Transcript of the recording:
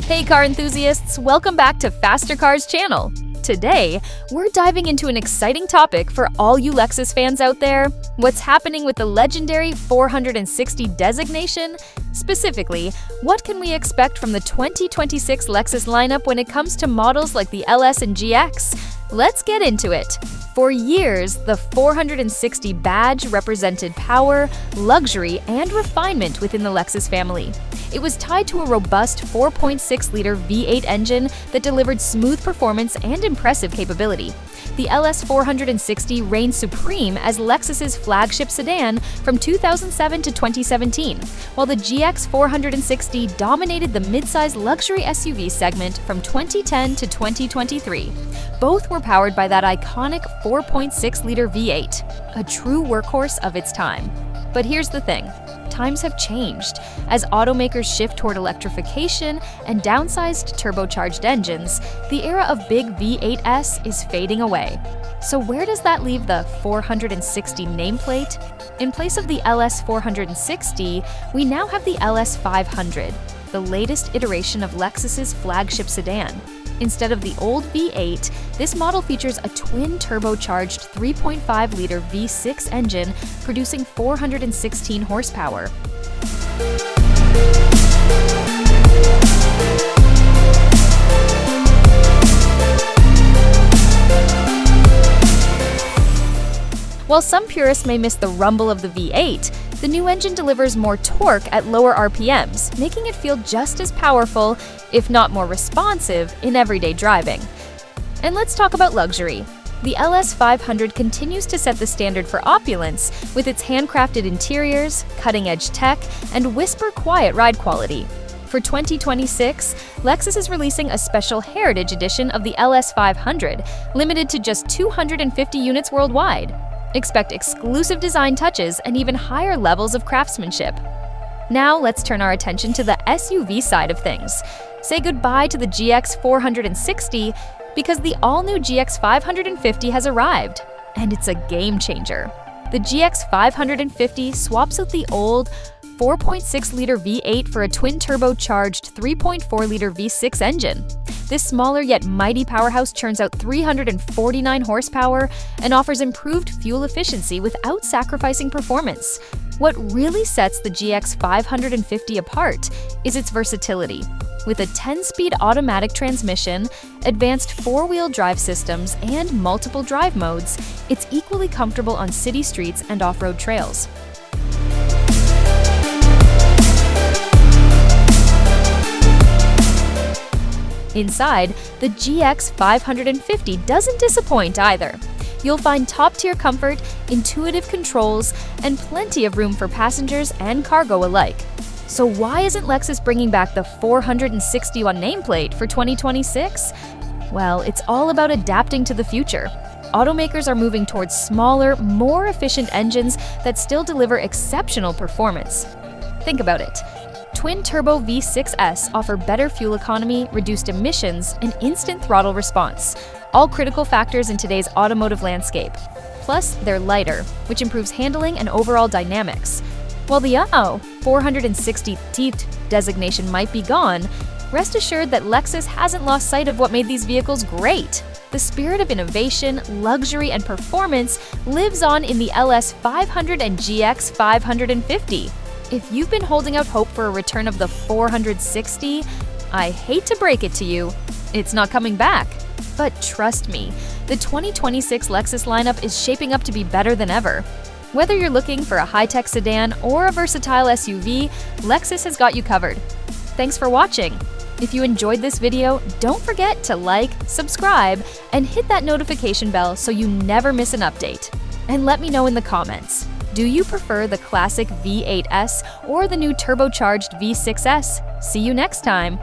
Hey car enthusiasts, welcome back to Faster Cars channel. Today, we're diving into an exciting topic for all you Lexus fans out there. What's happening with the legendary 460 designation? Specifically, what can we expect from the 2026 Lexus lineup when it comes to models like the LS and GX? Let's get into it. For years, the 460 badge represented power, luxury, and refinement within the Lexus family. It was tied to a robust 4.6-liter V8 engine that delivered smooth performance and impressive capability. The LS 460 reigned supreme as Lexus's flagship sedan from 2007 to 2017, while the GX 460 dominated the midsize luxury SUV segment from 2010 to 2023. Both were powered by that iconic 4.6-liter V8, a true workhorse of its time. But here's the thing. Times have changed. As automakers shift toward electrification and downsized turbocharged engines, the era of big V8s is fading away. So where does that leave the 460 nameplate? In place of the LS 460, we now have the LS 500, the latest iteration of Lexus's flagship sedan. Instead of the old V8, this model features a twin turbocharged 3.5-liter V6 engine producing 416 horsepower. While some purists may miss the rumble of the V8, the new engine delivers more torque at lower RPMs, making it feel just as powerful, if not more responsive, in everyday driving. And let's talk about luxury. The LS 500 continues to set the standard for opulence with its handcrafted interiors, cutting-edge tech, and whisper-quiet ride quality. For 2026, Lexus is releasing a special heritage edition of the LS 500, limited to just 250 units worldwide. Expect exclusive design touches and even higher levels of craftsmanship. Now let's turn our attention to the SUV side of things. Say goodbye to the GX 460 because the all-new GX 550 has arrived, and it's a game changer. The GX 550 swaps out the old 4.6-liter V8 for a twin-turbocharged 3.4-liter V6 engine. This smaller yet mighty powerhouse churns out 349 horsepower and offers improved fuel efficiency without sacrificing performance. What really sets the GX 550 apart is its versatility. With a 10-speed automatic transmission, advanced four-wheel drive systems, and multiple drive modes, it's equally comfortable on city streets and off-road trails. Inside, the GX 550 doesn't disappoint either. You'll find top-tier comfort, intuitive controls, and plenty of room for passengers and cargo alike. So why isn't Lexus bringing back the 461 nameplate for 2026? Well, it's all about adapting to the future. Automakers are moving towards smaller, more efficient engines that still deliver exceptional performance. Think about it. Twin-turbo V6s offer better fuel economy, reduced emissions, and instant throttle response, all critical factors in today's automotive landscape. Plus, they're lighter, which improves handling and overall dynamics. While the 460th designation might be gone, rest assured that Lexus hasn't lost sight of what made these vehicles great. The spirit of innovation, luxury, and performance lives on in the LS 500 and GX 550. If you've been holding out hope for a return of the 460, I hate to break it to you, it's not coming back. But trust me, the 2026 Lexus lineup is shaping up to be better than ever. Whether you're looking for a high-tech sedan or a versatile SUV, Lexus has got you covered. Thanks for watching. If you enjoyed this video, don't forget to like, subscribe, and hit that notification bell so you never miss an update. And let me know in the comments. Do you prefer the classic V8s or the new turbocharged V6s? See you next time!